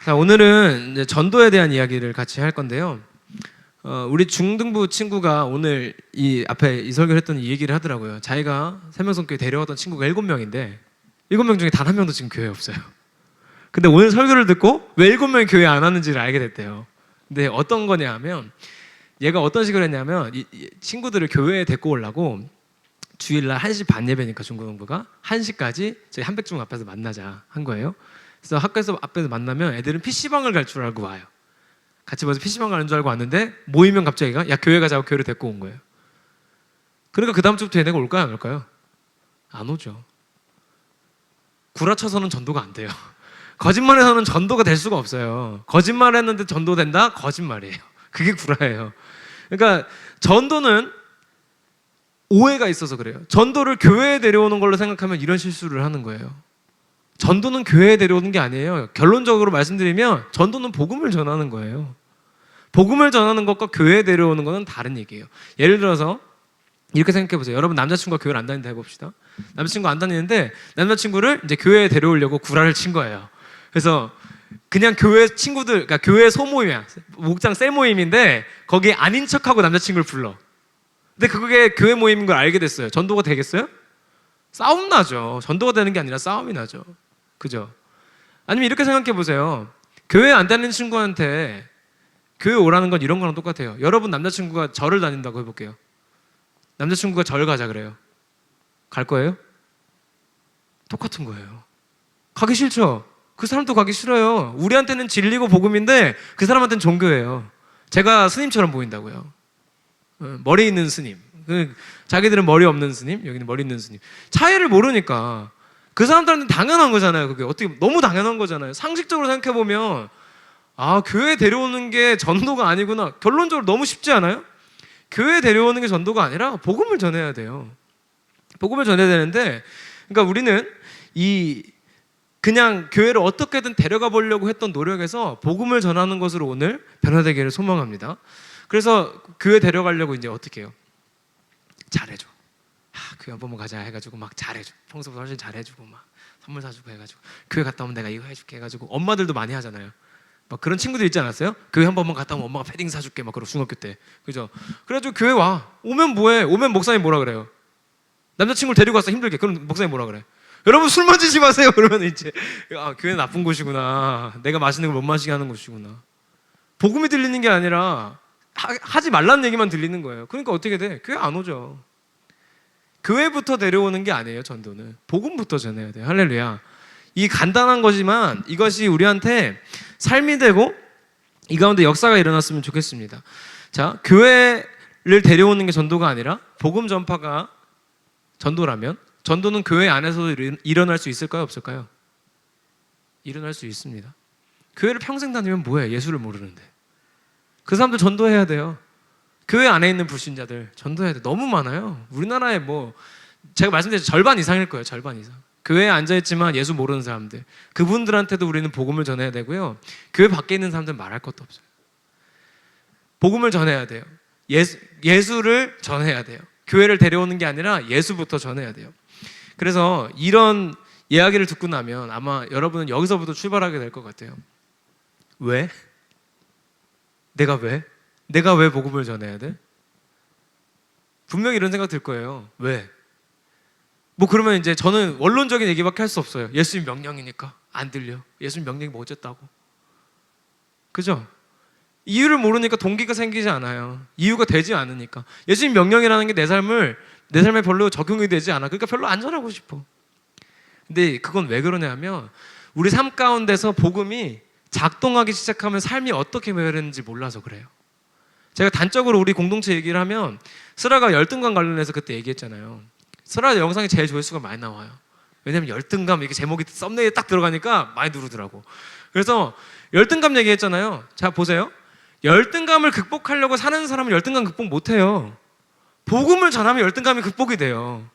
자, 오늘은 이제 전도에 대한 이야기를 같이 할 건데요. 우리 중등부 친구가 오늘 이 앞에 이 설교를 했더니 이 얘기를 하더라고요. 자기가 세명성교회 데려왔던 친구가 7명인데 7명 중에 단 한 명도 지금 교회에 없어요. 근데 오늘 설교를 듣고 왜 7명이 교회에 안 왔는지를 알게 됐대요. 근데 어떤 거냐 하면 얘가 어떤 식으로 했냐면 이 친구들을 교회에 데리고 오려고 주일날 1시 반 예배니까 중고등부가 1시까지 저희 한백중 앞에서 만나자 한 거예요. 그래서 학교에서 앞에서 만나면 애들은 PC방을 갈 줄 알고 와요. 같이 봐서 PC방 가는 줄 알고 왔는데 모이면 갑자기 야 교회 가자고 교회를 데리고 온 거예요. 그러니까 그 다음 주부터 얘네가 올까요 안 올까요? 안 오죠. 구라쳐서는 전도가 안 돼요. 거짓말해서는 전도가 될 수가 없어요. 거짓말했는데 전도된다? 거짓말이에요. 그게 구라예요. 그러니까 전도는 오해가 있어서 그래요. 전도를 교회에 데려오는 걸로 생각하면 이런 실수를 하는 거예요. 전도는 교회에 데려오는 게 아니에요. 결론적으로 말씀드리면 전도는 복음을 전하는 거예요. 복음을 전하는 것과 교회에 데려오는 것은 다른 얘기예요. 예를 들어서 이렇게 생각해 보세요. 여러분 남자친구가 교회를 안 다닌다 해봅시다. 남자친구가 안 다니는데 남자친구를 이제 교회에 데려오려고 구라를 친 거예요. 그래서 그냥 교회 친구들, 그러니까 교회 소모임이야. 목장 셀 모임인데 거기에 아닌 척하고 남자친구를 불러. 근데 그게 교회 모임인 걸 알게 됐어요. 전도가 되겠어요? 싸움 나죠. 전도가 되는 게 아니라 싸움이 나죠. 그죠? 아니면 이렇게 생각해 보세요. 교회 안 다니는 친구한테 교회 오라는 건 이런 거랑 똑같아요. 여러분 남자친구가 절을 다닌다고 해볼게요. 남자친구가 절 가자 그래요. 갈 거예요? 똑같은 거예요. 가기 싫죠? 그 사람도 가기 싫어요. 우리한테는 진리고 복음인데 그 사람한테는 종교예요. 제가 스님처럼 보인다고요. 머리 있는 스님. 자기들은 머리 없는 스님, 여기는 머리 있는 스님. 차이를 모르니까 그 사람들한테는 당연한 거잖아요. 그게 어떻게 너무 당연한 거잖아요. 상식적으로 생각해 보면 아 교회 데려오는 게 전도가 아니구나. 결론적으로 너무 쉽지 않아요? 교회 데려오는 게 전도가 아니라 복음을 전해야 돼요. 복음을 전해야 되는데, 그러니까 우리는 그냥 교회를 어떻게든 데려가 보려고 했던 노력에서 복음을 전하는 것으로 오늘 변화되기를 소망합니다. 그래서 교회 데려가려고 이제 어떻게 해요? 잘해줘. 교회 한 번만 가자 해가지고 막 잘해줘. 평소보다 훨씬 잘해주고 막 선물 사주고 해가지고 교회 갔다 오면 내가 이거 해줄게 해가지고 엄마들도 많이 하잖아요. 막 그런 친구들 있지 않았어요? 교회 한 번만 갔다 오면 엄마가 패딩 사줄게 막 그러고 중학교 때 그죠? 그래가지고 교회 와. 오면 뭐해? 오면 목사님 뭐라 그래요? 남자친구를 데리고 왔어 힘들게. 그럼 목사님 뭐라 그래? 여러분 술 마시지 마세요. 그러면 이제 교회는 나쁜 곳이구나. 내가 마시는 걸 못 마시게 하는 곳이구나. 복음이 들리는 게 아니라 하지 말라는 얘기만 들리는 거예요. 그러니까 어떻게 돼? 교회 안 오죠. 교회부터 데려오는 게 아니에요. 전도는 복음부터 전해야 돼요. 할렐루야. 이 간단한 거지만 이것이 우리한테 삶이 되고 이 가운데 역사가 일어났으면 좋겠습니다. 자, 교회를 데려오는 게 전도가 아니라 복음 전파가 전도라면 전도는 교회 안에서도 일어날 수 있을까요? 없을까요? 일어날 수 있습니다. 교회를 평생 다니면 뭐해? 예수를 모르는데. 그 사람들 전도해야 돼요. 교회 안에 있는 불신자들 전도해야 돼. 너무 많아요. 우리나라에 제가 말씀드린 절반 이상일 거예요. 절반 이상. 교회에 앉아있지만 예수 모르는 사람들. 그분들한테도 우리는 복음을 전해야 되고요. 교회 밖에 있는 사람들은 말할 것도 없어요. 복음을 전해야 돼요. 예수를 전해야 돼요. 교회를 데려오는 게 아니라 예수부터 전해야 돼요. 그래서 이런 이야기를 듣고 나면 아마 여러분은 여기서부터 출발하게 될 것 같아요. 왜? 내가 왜? 내가 왜 복음을 전해야 돼? 분명히 이런 생각 들 거예요. 왜? 그러면 이제 저는 원론적인 얘기밖에 할 수 없어요. 예수님 명령이니까 안 들려. 예수님 명령이 뭐 어쨌다고. 그죠? 이유를 모르니까 동기가 생기지 않아요. 이유가 되지 않으니까. 예수님 명령이라는 게 내 삶에 별로 적용이 되지 않아. 그러니까 별로 안 전하고 싶어. 근데 그건 왜 그러냐면 우리 삶 가운데서 복음이 작동하기 시작하면 삶이 어떻게 변하는지 몰라서 그래요. 제가 단적으로 우리 공동체 얘기를 하면 슬아가 열등감 관련해서 그때 얘기했잖아요. 슬아 영상이 제일 조회수가 많이 나와요. 왜냐면 열등감 이렇게 제목이 썸네일에 딱 들어가니까 많이 누르더라고. 그래서 열등감 얘기했잖아요. 자 보세요. 열등감을 극복하려고 사는 사람은 열등감 극복 못해요. 복음을 전하면 열등감이 극복이 돼요.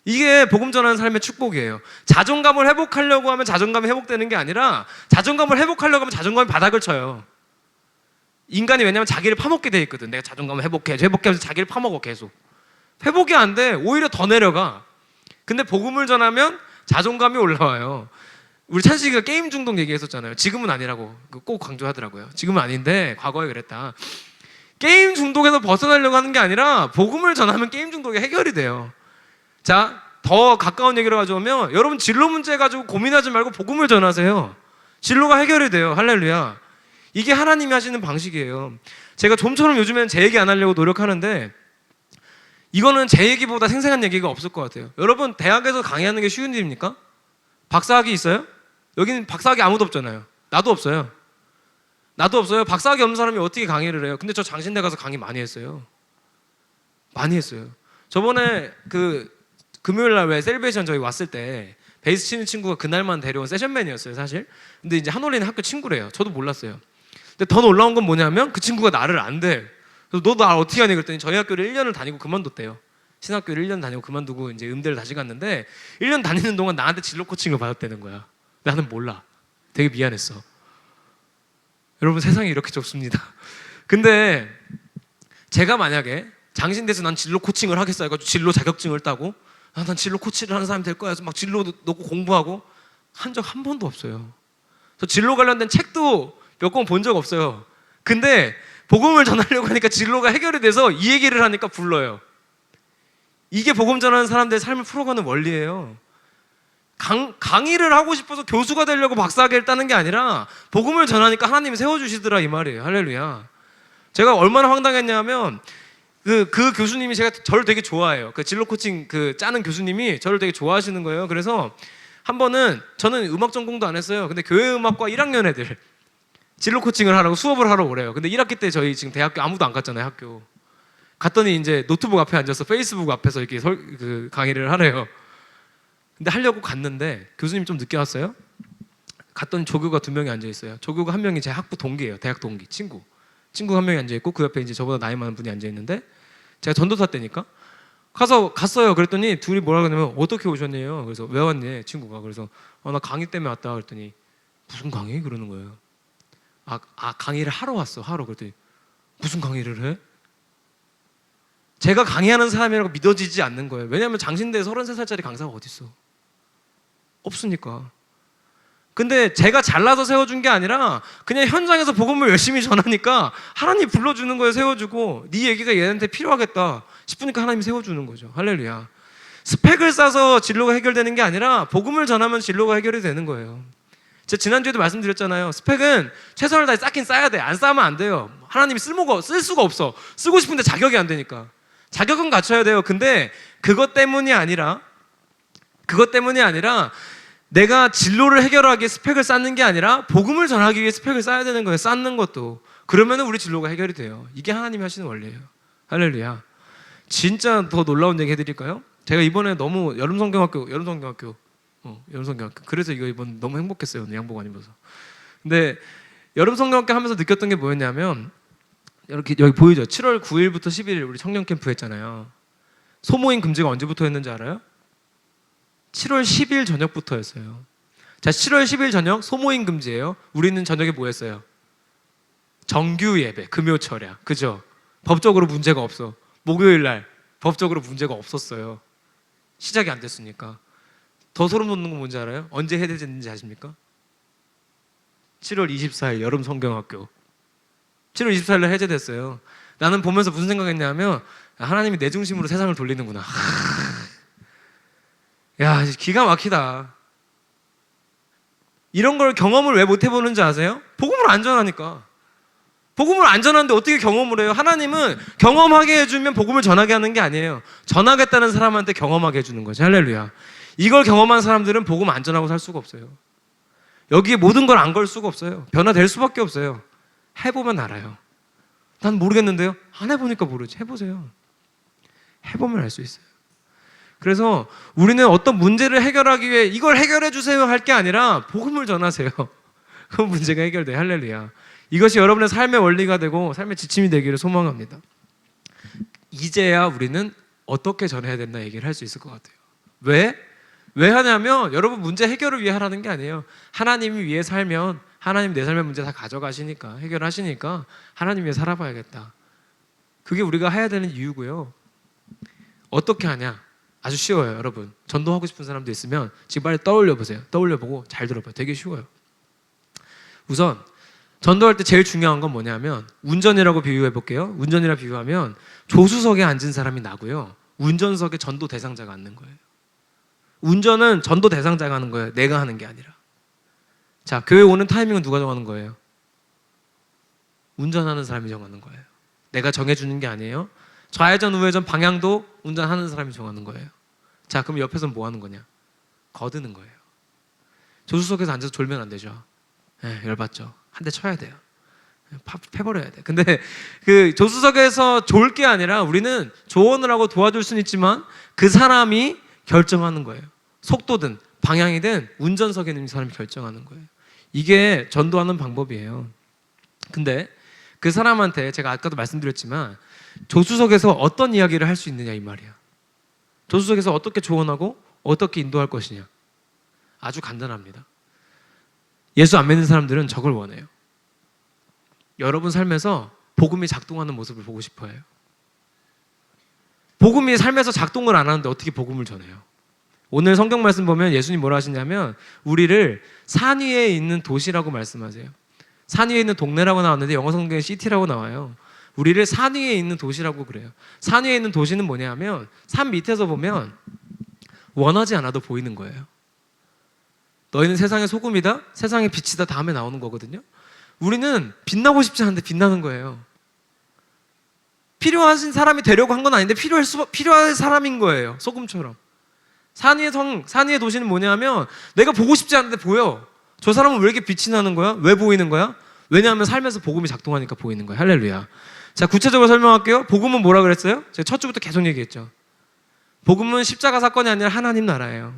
이게 복음 전하는 삶의 축복이에요. 자존감을 회복하려고 하면 자존감이 회복되는 게 아니라 자존감을 회복하려고 하면 자존감이 바닥을 쳐요. 인간이 왜냐면 자기를 파먹게 돼 있거든. 내가 자존감을 회복해 하면서 자기를 파먹어 계속. 회복이 안 돼. 오히려 더 내려가. 근데 복음을 전하면 자존감이 올라와요. 우리 찬식이가 게임 중독 얘기했었잖아요. 지금은 아니라고 꼭 강조하더라고요. 지금은 아닌데 과거에 그랬다. 게임 중독에서 벗어나려고 하는 게 아니라 복음을 전하면 게임 중독이 해결이 돼요. 자, 더 가까운 얘기를 가져오면 여러분 진로 문제 가지고 고민하지 말고 복음을 전하세요. 진로가 해결이 돼요. 할렐루야. 이게 하나님이 하시는 방식이에요. 제가 좀처럼 요즘에는 제 얘기 안 하려고 노력하는데 이거는 제 얘기보다 생생한 얘기가 없을 것 같아요. 여러분 대학에서 강의하는 게 쉬운 일입니까? 박사학위 있어요? 여기는 박사학위 아무도 없잖아요. 나도 없어요. 나도 없어요. 박사학위 없는 사람이 어떻게 강의를 해요? 근데 저 장신대 가서 강의 많이 했어요. 많이 했어요. 저번에 그 금요일 날 왜 셀리브레이션 저희 왔을 때 베이스 치는 친구가 그날만 데려온 세션맨이었어요, 사실. 근데 이제 한올리는 학교 친구래요. 저도 몰랐어요. 근데 더 놀라운 건 뭐냐면 그 친구가 나를 안대. 그래서 너 나 어떻게 하니 그랬더니 저희 학교를 1년을 다니고 그만뒀대요. 신학교를 1년 다니고 그만두고 이제 음대를 다시 갔는데 1년 다니는 동안 나한테 진로 코칭을 받았다는 거야. 나는 몰라. 되게 미안했어. 여러분 세상이 이렇게 좁습니다. 근데 제가 만약에 장신대에서 난 진로 코칭을 하겠어 해가지고 진로 자격증을 따고 난 진로 코치를 하는 사람이 될 거야 해서 막 진로 놓고 공부하고 한 적 한 번도 없어요. 저 진로 관련된 책도 몇 권 본 적 없어요. 근데 복음을 전하려고 하니까 진로가 해결이 돼서 이 얘기를 하니까 불러요. 이게 복음 전하는 사람들의 삶을 풀어가는 원리예요. 강의를 하고 싶어서 교수가 되려고 박사학위를 따는 게 아니라 복음을 전하니까 하나님이 세워주시더라 이 말이에요. 할렐루야. 제가 얼마나 황당했냐면 그 교수님이 저를 되게 좋아해요. 그 진로 코칭 짜는 교수님이 저를 되게 좋아하시는 거예요. 그래서 한 번은 저는 음악 전공도 안 했어요. 근데 교회 음악과 1학년 애들 진로 코칭을 하라고 수업을 하러 오래요. 근데 1학기 때 저희 지금 대학교 아무도 안 갔잖아요, 학교. 갔더니 이제 노트북 앞에 앉아서 페이스북 앞에서 이렇게 강의를 하래요. 근데 하려고 갔는데 교수님 좀 늦게 왔어요. 갔더니 조교가 2명이 앉아 있어요. 조교가 1명이 제 학부 동기예요. 대학 동기, 친구 1명이 앉아 있고 그 옆에 이제 저보다 나이 많은 분이 앉아 있는데 제가 전도사 때니까 갔어요. 그랬더니 둘이 뭐라 그러냐면 어떻게 오셨네요. 그래서 왜 왔니? 친구가. 그래서 나 강의 때문에 왔다 그랬더니 무슨 강의? 그러는 거예요. 강의를 하러 왔어. 하러. 그랬더니 무슨 강의를 해? 제가 강의하는 사람이라고 믿어지지 않는 거예요. 왜냐하면 장신대에 33살짜리 강사가 어디 있어? 없으니까. 근데 제가 잘나서 세워준 게 아니라 그냥 현장에서 복음을 열심히 전하니까 하나님 불러주는 거예요. 세워주고 네 얘기가 얘한테 필요하겠다 싶으니까 하나님이 세워주는 거죠. 할렐루야. 스펙을 쌓아서 진로가 해결되는 게 아니라 복음을 전하면 진로가 해결이 되는 거예요. 제가 지난주에도 말씀드렸잖아요. 스펙은 최선을 다해 쌓긴 쌓아야 돼. 안 쌓으면 안 돼요. 하나님이 쓸 수가 없어. 쓰고 싶은데 자격이 안 되니까. 자격은 갖춰야 돼요. 근데 그것 때문이 아니라 내가 진로를 해결하기 위해 스펙을 쌓는 게 아니라 복음을 전하기 위해 스펙을 쌓아야 되는 거예요. 쌓는 것도. 그러면 우리 진로가 해결이 돼요. 이게 하나님이 하시는 원리예요. 할렐루야. 진짜 더 놀라운 얘기 해드릴까요? 제가 이번에 너무 여름성경학교 그래서 이거 이번 너무 행복했어요. 오늘 양복 안 입어서. 근데 여름성경학교 하면서 느꼈던 게 뭐였냐면 이렇게 여기 보이죠? 7월 9일부터 11일 우리 청년 캠프 했잖아요. 소모임 금지가 언제부터 했는지 알아요? 7월 10일 저녁부터였어요. 자, 7월 10일 저녁 소모임 금지예요. 우리는 저녁에 뭐 했어요? 정규 예배, 금요 철야. 그죠? 법적으로 문제가 없어. 목요일 날 법적으로 문제가 없었어요. 시작이 안 됐으니까. 더 소름 돋는 건 뭔지 알아요? 언제 해제됐는지 아십니까? 7월 24일 여름 성경학교. 7월 24일 날 해제됐어요. 나는 보면서 무슨 생각했냐면 하나님이 내 중심으로 세상을 돌리는구나. 야, 기가 막히다. 이런 걸 경험을 왜 못 해보는지 아세요? 복음을 안 전하니까. 복음을 안 전하는데 어떻게 경험을 해요? 하나님은 경험하게 해주면 복음을 전하게 하는 게 아니에요. 전하겠다는 사람한테 경험하게 해주는 거죠. 할렐루야. 이걸 경험한 사람들은 복음 안 전하고 살 수가 없어요. 여기에 모든 걸 안 걸 수가 없어요. 변화될 수밖에 없어요. 해보면 알아요. 난 모르겠는데요. 안 해보니까 모르지. 해보세요. 해보면 알 수 있어요. 그래서 우리는 어떤 문제를 해결하기 위해 이걸 해결해 주세요 할 게 아니라 복음을 전하세요. 그 문제가 해결돼요. 할렐루야. 이것이 여러분의 삶의 원리가 되고 삶의 지침이 되기를 소망합니다. 이제야 우리는 어떻게 전해야 된다 얘기를 할 수 있을 것 같아요. 왜? 왜 하냐면 여러분 문제 해결을 위해 하라는 게 아니에요. 하나님이 위해 살면 하나님 내 삶의 문제 다 가져가시니까 해결하시니까 하나님 위해 살아봐야겠다. 그게 우리가 해야 되는 이유고요. 어떻게 하냐? 아주 쉬워요, 여러분. 전도하고 싶은 사람도 있으면 지금 빨리 떠올려 보세요. 떠올려보고 잘 들어봐요. 되게 쉬워요. 우선 전도할 때 제일 중요한 건 뭐냐면 운전이라고 비유해 볼게요. 운전이라 비유하면 조수석에 앉은 사람이 나고요, 운전석에 전도 대상자가 앉는 거예요. 운전은 전도 대상자가 하는 거예요, 내가 하는 게 아니라. 자, 교회 오는 타이밍은 누가 정하는 거예요? 운전하는 사람이 정하는 거예요. 내가 정해주는 게 아니에요. 좌회전 우회전 방향도 운전하는 사람이 정하는 거예요. 자, 그럼 옆에서는 뭐 하는 거냐? 거드는 거예요. 조수석에서 앉아서 졸면 안 되죠. 열받죠. 한 대 쳐야 돼요. 패버려야 돼. 근데 그 조수석에서 졸 게 아니라 우리는 조언을 하고 도와줄 수는 있지만 그 사람이 결정하는 거예요. 속도든 방향이든 운전석에 있는 사람이 결정하는 거예요. 이게 전도하는 방법이에요. 근데 그 사람한테 제가 아까도 말씀드렸지만 조수석에서 어떤 이야기를 할 수 있느냐 이 말이야. 조수석에서 어떻게 조언하고 어떻게 인도할 것이냐. 아주 간단합니다. 예수 안 믿는 사람들은 저걸 원해요. 여러분 삶에서 복음이 작동하는 모습을 보고 싶어 해요. 복음이 삶에서 작동을 안 하는데 어떻게 복음을 전해요? 오늘 성경 말씀 보면 예수님 뭐라 하시냐면 우리를 산 위에 있는 도시라고 말씀하세요. 산 위에 있는 동네라고 나왔는데 영어 성경에 시티라고 나와요. 우리를 산 위에 있는 도시라고 그래요. 산 위에 있는 도시는 뭐냐면 산 밑에서 보면 원하지 않아도 보이는 거예요. 너희는 세상의 소금이다, 세상의 빛이다 다음에 나오는 거거든요. 우리는 빛나고 싶지 않은데 빛나는 거예요. 필요하신 사람이 되려고 한 건 아닌데 필요한 사람인 거예요. 소금처럼. 산 위의 도시는 뭐냐면 내가 보고 싶지 않은데 보여. 저 사람은 왜 이렇게 빛이 나는 거야? 왜 보이는 거야? 왜냐하면 삶에서 복음이 작동하니까 보이는 거예요. 할렐루야. 자, 구체적으로 설명할게요. 복음은 뭐라 그랬어요? 제가 첫 주부터 계속 얘기했죠. 복음은 십자가 사건이 아니라 하나님 나라예요.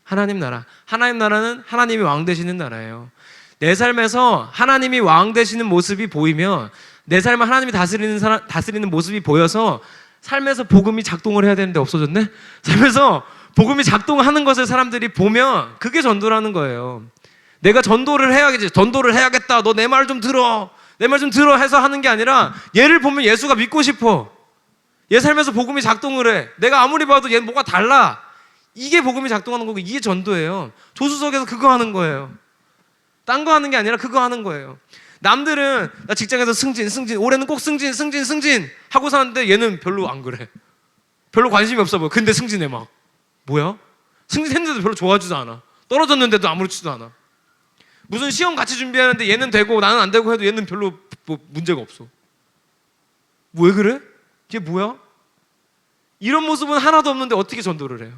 하나님 나라. 하나님 나라는 하나님이 왕 되시는 나라예요. 내 삶에서 하나님이 왕 되시는 모습이 보이면 내 삶을 하나님이 다스리는 모습이 보여서 삶에서 복음이 작동을 해야 되는데 없어졌네? 삶에서 복음이 작동하는 것을 사람들이 보면 그게 전도라는 거예요. 내가 전도를 해야겠지. 전도를 해야겠다. 너 내 말 좀 들어. 내 말 좀 들어 해서 하는 게 아니라 얘를 보면 예수가 믿고 싶어. 얘 삶에서 복음이 작동을 해. 내가 아무리 봐도 얘는 뭐가 달라. 이게 복음이 작동하는 거고 이게 전도예요. 조수석에서 그거 하는 거예요. 딴 거 하는 게 아니라 그거 하는 거예요. 남들은 나 직장에서 승진 올해는 꼭 승진 하고 사는데 얘는 별로 안 그래. 별로 관심이 없어 보여. 근데 승진해 막. 뭐야? 승진했는데도 별로 좋아하지도 않아. 떨어졌는데도 아무렇지도 않아. 무슨 시험 같이 준비하는데 얘는 되고 나는 안 되고 해도 얘는 별로 뭐 문제가 없어. 왜 그래? 걔 뭐야? 이런 모습은 하나도 없는데 어떻게 전도를 해요?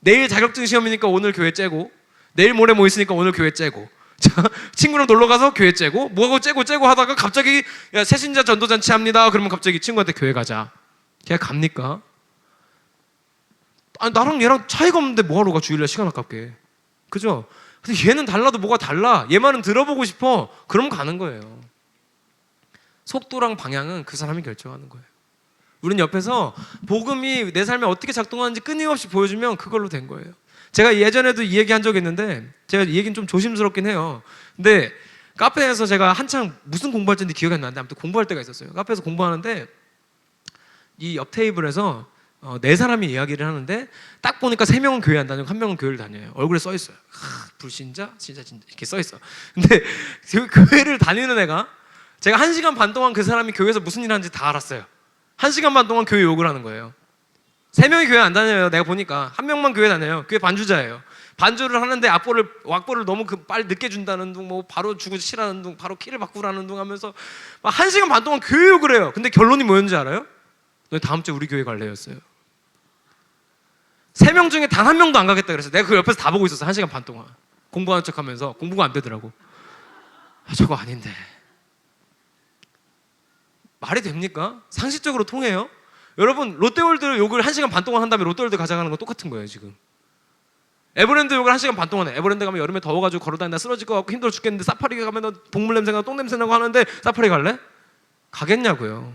내일 자격증 시험이니까 오늘 교회 째고, 내일 모레 뭐 있으니까 오늘 교회 째고, 자, 친구랑 놀러 가서 교회 째고, 뭐하고 째고 하다가 갑자기 야, 새신자 전도잔치 합니다. 그러면 갑자기 친구한테 교회 가자. 걔 갑니까? 아니, 나랑 얘랑 차이가 없는데 뭐하러 가, 주일날 시간 아깝게. 그죠? 근데 얘는 달라도 뭐가 달라. 얘 말은 들어보고 싶어. 그럼 가는 거예요. 속도랑 방향은 그 사람이 결정하는 거예요. 우린 옆에서 복음이 내 삶에 어떻게 작동하는지 끊임없이 보여주면 그걸로 된 거예요. 제가 예전에도 이 얘기 한 적이 있는데 제가 이 얘기는 좀 조심스럽긴 해요. 근데 카페에서 제가 한창 무슨 공부할 때인지 기억이 안 나는데 아무튼 공부할 때가 있었어요. 카페에서 공부하는데 이 옆 테이블에서 네 사람이 이야기를 하는데 딱 보니까 세 명은 교회 안 다니고 한 명은 교회를 다녀요. 얼굴에 써 있어요. 불신자, 진짜 이렇게 써 있어. 근데 교회를 다니는 애가 제가 1시간 반 동안 그 사람이 교회에서 무슨 일 하는지 다 알았어요. 1시간 반 동안 교회 욕을 하는 거예요. 3명이 교회 안 다녀요. 내가 보니까 1명만 교회 다녀요. 교회 반주자예요. 반주를 하는데 왁보를 너무 빨리 늦게 준다는 둥, 뭐 바로 주고 치라는 둥, 바로 키를 바꾸라는 둥 하면서 막 1시간 반 동안 교회 욕을 해요. 근데 결론이 뭐였는지 알아요? 너 다음 주에 우리 교회 갈래였어요. 3명 중에 단 1명도 안 가겠다 그래서 내가 그 옆에서 다 보고 있었어. 1시간 반 동안 공부하는 척하면서 공부가 안 되더라고. 저거 아닌데 말이 됩니까? 상식적으로 통해요? 여러분 롯데월드 욕을 1시간 반 동안 한 다음에 롯데월드 가져가는 건 똑같은 거예요. 지금 에버랜드 욕을 1시간 반 동안 해. 에버랜드 가면 여름에 더워가지고 걸어다니다 쓰러질 것 같고 힘들어 죽겠는데 사파리 가면 동물 냄새가 똥 냄새 나고 하는데 사파리 갈래? 가겠냐고요.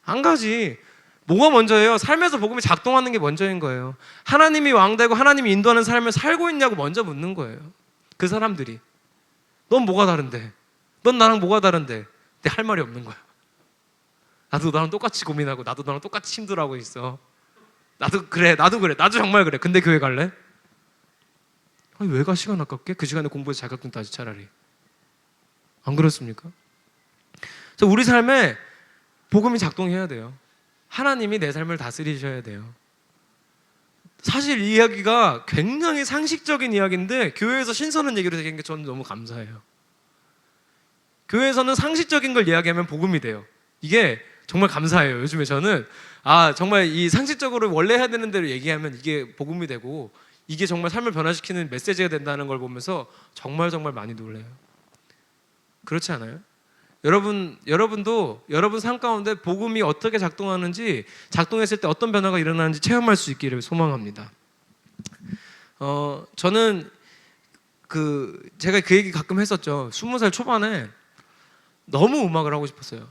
안 가지. 뭐가 먼저예요? 삶에서 복음이 작동하는 게 먼저인 거예요. 하나님이 왕되고 하나님이 인도하는 삶을 살고 있냐고 먼저 묻는 거예요. 그 사람들이 넌 뭐가 다른데? 넌 나랑 뭐가 다른데? 근데 할 말이 없는 거야. 나도 너랑 똑같이 고민하고 나도 너랑 똑같이 힘들어하고 있어. 나도 그래, 나도 그래, 나도 정말 그래. 근데 교회 갈래? 아니, 왜 가? 시간 아깝게? 그 시간에 공부해서 자격증 따지 차라리. 안 그렇습니까? 그래서 우리 삶에 복음이 작동해야 돼요. 하나님이 내 삶을 다스리셔야 돼요. 사실 이 이야기가 굉장히 상식적인 이야기인데 교회에서 신선한 얘기를 되는 게 저는 너무 감사해요. 교회에서는 상식적인 걸 이야기하면 복음이 돼요. 이게 정말 감사해요. 요즘에 저는 정말 이 상식적으로 원래 해야 되는 대로 얘기하면 이게 복음이 되고 이게 정말 삶을 변화시키는 메시지가 된다는 걸 보면서 정말 많이 놀라요. 그렇지 않아요? 여러분도 여러분 삶 가운데 복음이 어떻게 작동하는지, 작동했을 때 어떤 변화가 일어나는지 체험할 수 있기를 소망합니다. 저는 제가 그 얘기 가끔 했었죠. 20살 초반에 너무 음악을 하고 싶었어요.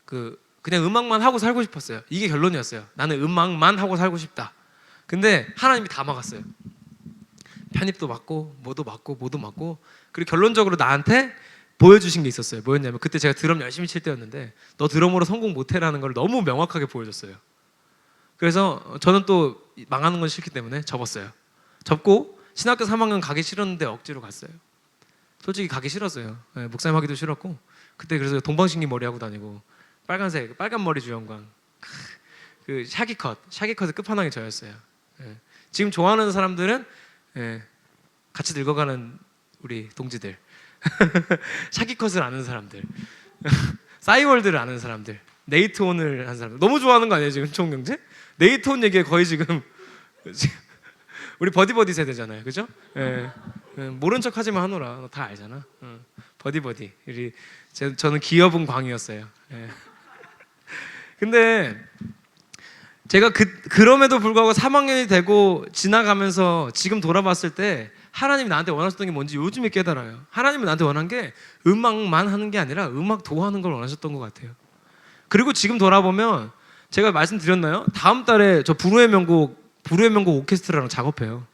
그냥 음악만 하고 살고 싶었어요. 이게 결론이었어요. 나는 음악만 하고 살고 싶다. 근데 하나님이 다 막았어요. 편입도 막고 뭐도 막고 그리고 결론적으로 나한테 보여주신 게 있었어요. 뭐였냐면 그때 제가 드럼 열심히 칠 때였는데 너 드럼으로 성공 못해라는 걸 너무 명확하게 보여줬어요. 그래서 저는 또 망하는 건 싫기 때문에 접었어요. 접고 신학교 3학년 가기 싫었는데 억지로 갔어요. 솔직히 가기 싫었어요. 네, 목사님 하기도 싫었고 그때 그래서 동방신기 머리 하고 다니고 빨간 머리 주영광 그 샤기컷의 끝판왕이 저였어요. 네. 지금 좋아하는 사람들은 같이 늙어가는 우리 동지들 샤기컷을 아는 사람들 싸이월드를 아는 사람들 네이트온을 아는 사람들 너무 좋아하는 거 아니에요 지금 총경제? 네이트온 얘기에 거의 지금 우리 버디버디 세대잖아요, 그죠? 모른 척 하지만 하노라 너 다 알잖아. 버디버디 저는 기업은 광이었어요. 근데 제가 그럼에도 불구하고 3학년이 되고 지나가면서 지금 돌아봤을 때 하나님이 나한테 원하셨던 게 뭔지 요즘에 깨달아요. 하나님이 나한테 원한 게 음악만 하는 게 아니라 음악도 하는 걸 원하셨던 것 같아요. 그리고 지금 돌아보면 제가 말씀드렸나요? 다음 달에 저 불후의 명곡 오케스트라랑 작업해요.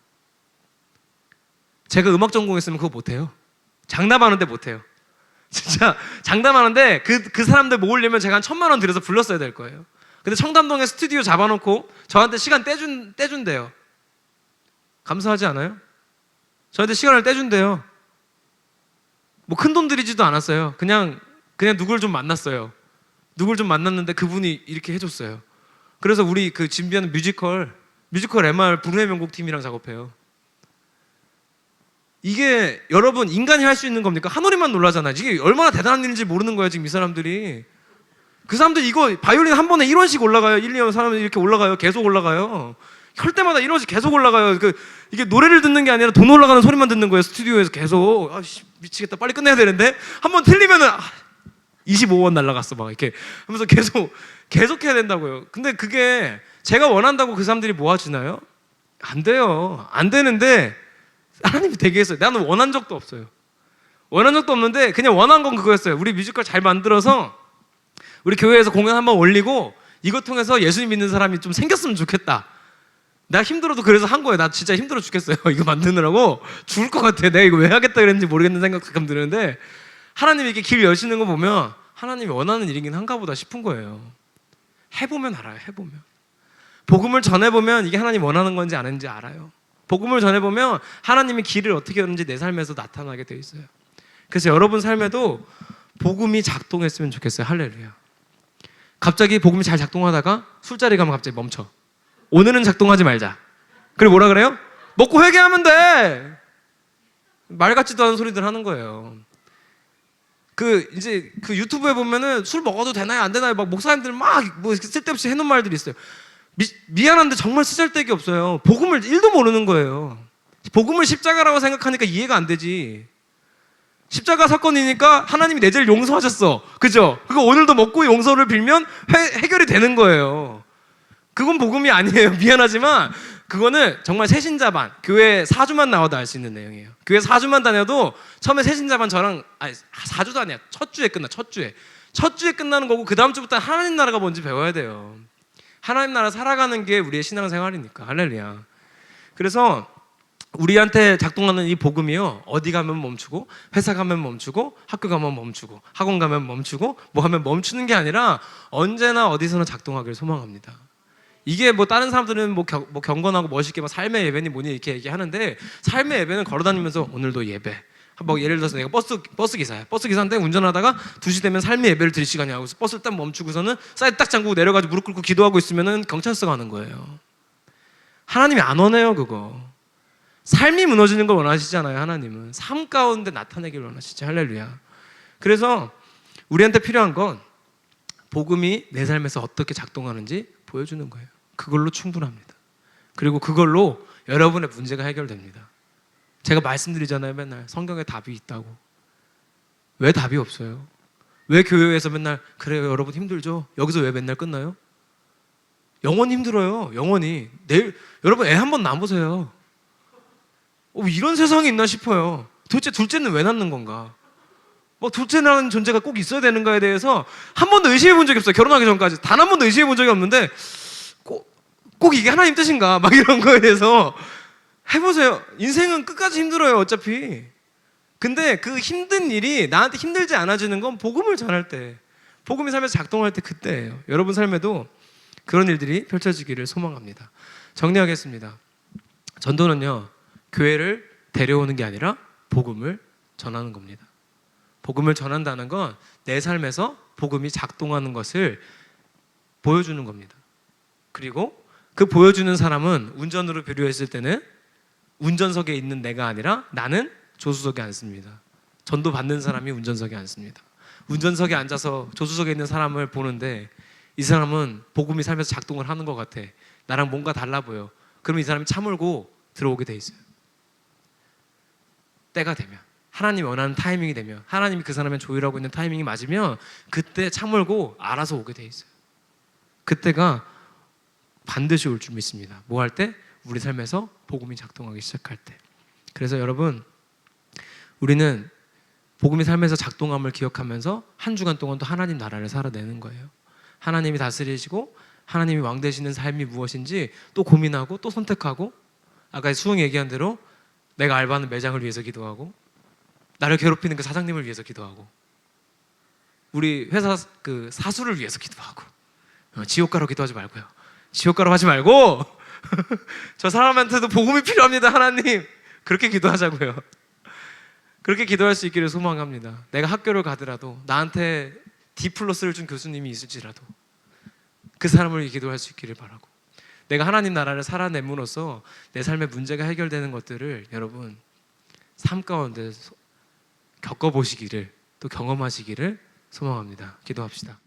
제가 음악 전공했으면 그거 못해요. 장담하는데 못해요. 진짜 장담하는데 그 사람들 모으려면 제가 한 1,000만 원 들여서 불렀어야 될 거예요. 근데 청담동에 스튜디오 잡아놓고 저한테 시간 떼준대요. 감사하지 않아요? 저한테 시간을 떼준대요. 뭐 큰 돈 들이지도 않았어요. 그냥 누굴 좀 만났어요. 누굴 좀 만났는데 그분이 이렇게 해줬어요. 그래서 우리 준비하는 뮤지컬 MR 불후의 명곡 팀이랑 작업해요. 이게 여러분 인간이 할 수 있는 겁니까? 하노리만 놀라잖아요. 이게 얼마나 대단한 일인지 모르는 거예요 지금 이 사람들이. 그 사람들 이거 바이올린 한 번에 1원씩 올라가요. 1, 2원 사람들이 이렇게 올라가요. 계속 올라가요. 혈 때마다 1원씩 계속 올라가요. 이게 노래를 듣는 게 아니라 돈 올라가는 소리만 듣는 거예요. 스튜디오에서 계속. 미치겠다. 빨리 끝내야 되는데 한 번 틀리면은 25원 날라갔어 막 이렇게 하면서 계속 해야 된다고요. 근데 그게 제가 원한다고 그 사람들이 모아지나요? 안 돼요. 안 되는데 하나님이 되게 했어요. 나는 원한 적도 없어요. 원한 적도 없는데 그냥 원한 건 그거였어요. 우리 뮤지컬 잘 만들어서 우리 교회에서 공연 한번 올리고 이것 통해서 예수님 믿는 사람이 좀 생겼으면 좋겠다. 나 힘들어도 그래서 한 거예요. 나 진짜 힘들어 죽겠어요. 이거 만드느라고 죽을 것 같아. 내가 이거 왜 하겠다 그랬는지 모르겠는 생각 가끔 드는데 하나님이 이렇게 길 여시는 거 보면 하나님이 원하는 일이긴 한가 보다 싶은 거예요. 해보면 알아요. 해보면 복음을 전해보면 이게 하나님 원하는 건지 아닌지 알아요. 복음을 전해보면 하나님이 길을 어떻게 하는지 내 삶에서 나타나게 돼 있어요. 그래서 여러분 삶에도 복음이 작동했으면 좋겠어요. 할렐루야. 갑자기 복음이 잘 작동하다가 술자리 가면 갑자기 멈춰. 오늘은 작동하지 말자. 그리고 뭐라 그래요? 먹고 회개하면 돼. 말 같지도 않은 소리들 하는 거예요. 이제 유튜브에 보면은 술 먹어도 되나요? 안 되나요? 막 목사님들 막 뭐 쓸데없이 해놓은 말들이 있어요. 미안한데 정말 쓰잘데기 없어요. 복음을 1도 모르는 거예요. 복음을 십자가라고 생각하니까 이해가 안 되지. 십자가 사건이니까 하나님이 내 죄를 용서하셨어. 그죠? 그거 오늘도 먹고 용서를 빌면 해결이 되는 거예요. 그건 복음이 아니에요. 미안하지만 그거는 정말 새신자반, 교회 4주만 나와도 알 수 있는 내용이에요. 교회 4주만 다녀도 처음에 새신자반 저랑 4주도 아니야. 첫 주에 끝나는 거고 그 다음 주부터 하나님 나라가 뭔지 배워야 돼요. 하나님 나라 살아가는 게 우리의 신앙생활이니까. 할렐루야. 그래서 우리한테 작동하는 이 복음이요, 어디 가면 멈추고, 회사 가면 멈추고, 학교 가면 멈추고, 학원 가면 멈추고, 뭐 하면 멈추는 게 아니라 언제나 어디서나 작동하기를 소망합니다. 이게 뭐 다른 사람들은 뭐 경건하고 멋있게 막 삶의 예배니 뭐니 이렇게 얘기하는데, 삶의 예배는 걸어다니면서 오늘도 예배. 뭐 예를 들어서 내가 버스 기사야. 버스 기사인데 운전하다가 2시 되면 삶의 예배를 드릴 시간이야. 그래서 버스를 딱 멈추고서는 사이드 딱 잠그고 내려가지고 무릎 꿇고 기도하고 있으면은 경찰서 가는 거예요. 하나님이 안 원해요 그거. 삶이 무너지는 걸 원하시잖아요. 하나님은 삶 가운데 나타내길 원하시지. 할렐루야. 그래서 우리한테 필요한 건 복음이 내 삶에서 어떻게 작동하는지 보여주는 거예요. 그걸로 충분합니다. 그리고 그걸로 여러분의 문제가 해결됩니다. 제가 말씀드리잖아요. 맨날 성경에 답이 있다고. 왜 답이 없어요? 왜 교회에서 맨날 그래요 여러분 힘들죠? 여기서 왜 맨날 끝나요? 영원히 힘들어요. 영원히. 내일 여러분 애 한 번 낳아보세요. 이런 세상이 있나 싶어요. 도대체 둘째는 왜 낳는 건가? 뭐 둘째라는 존재가 꼭 있어야 되는가에 대해서 한 번도 의심해 본 적이 없어요. 결혼하기 전까지 단 한 번도 의심해 본 적이 없는데 꼭 이게 하나님 뜻인가? 막 이런 거에 대해서 해보세요. 인생은 끝까지 힘들어요 어차피. 근데 그 힘든 일이 나한테 힘들지 않아지는 건 복음을 전할 때, 복음이 삶에서 작동할 때 그때예요. 여러분 삶에도 그런 일들이 펼쳐지기를 소망합니다. 정리하겠습니다. 전도는요 교회를 데려오는 게 아니라 복음을 전하는 겁니다. 복음을 전한다는 건 내 삶에서 복음이 작동하는 것을 보여주는 겁니다. 그리고 그 보여주는 사람은 운전으로 비유했을 때는 운전석에 있는 내가 아니라 나는 조수석에 앉습니다. 전도 받는 사람이 운전석에 앉습니다. 운전석에 앉아서 조수석에 있는 사람을 보는데 이 사람은 복음이 삶에서 작동을 하는 것 같아. 나랑 뭔가 달라 보여. 그러면 이 사람이 차몰고 들어오게 돼 있어요. 때가 되면, 하나님이 원하는 타이밍이 되면, 하나님이 그 사람의 조율하고 있는 타이밍이 맞으면 그때 차몰고 알아서 오게 돼 있어요. 그때가 반드시 올 줄 믿습니다. 뭐 할 때? 우리 삶에서 복음이 작동하기 시작할 때. 그래서 여러분, 우리는 복음이 삶에서 작동함을 기억하면서 한 주간 동안 또 하나님 나라를 살아내는 거예요. 하나님이 다스리시고 하나님이 왕 되시는 삶이 무엇인지 또 고민하고 또 선택하고, 아까 수흥이 얘기한 대로 내가 알바하는 매장을 위해서 기도하고, 나를 괴롭히는 그 사장님을 위해서 기도하고, 우리 회사 그 사수를 위해서 기도하고, 지옥가로 기도하지 말고요. 지옥가로 하지 말고 저 사람한테도 복음이 필요합니다. 하나님, 그렇게 기도하자고요. 그렇게 기도할 수 있기를 소망합니다. 내가 학교를 가더라도 나한테 D+를 준 교수님이 있을지라도 그 사람을 위해 기도할 수 있기를 바라고, 내가 하나님 나라를 살아냄으로써 내 삶의 문제가 해결되는 것들을 여러분 삶 가운데 겪어보시기를, 또 경험하시기를 소망합니다. 기도합시다.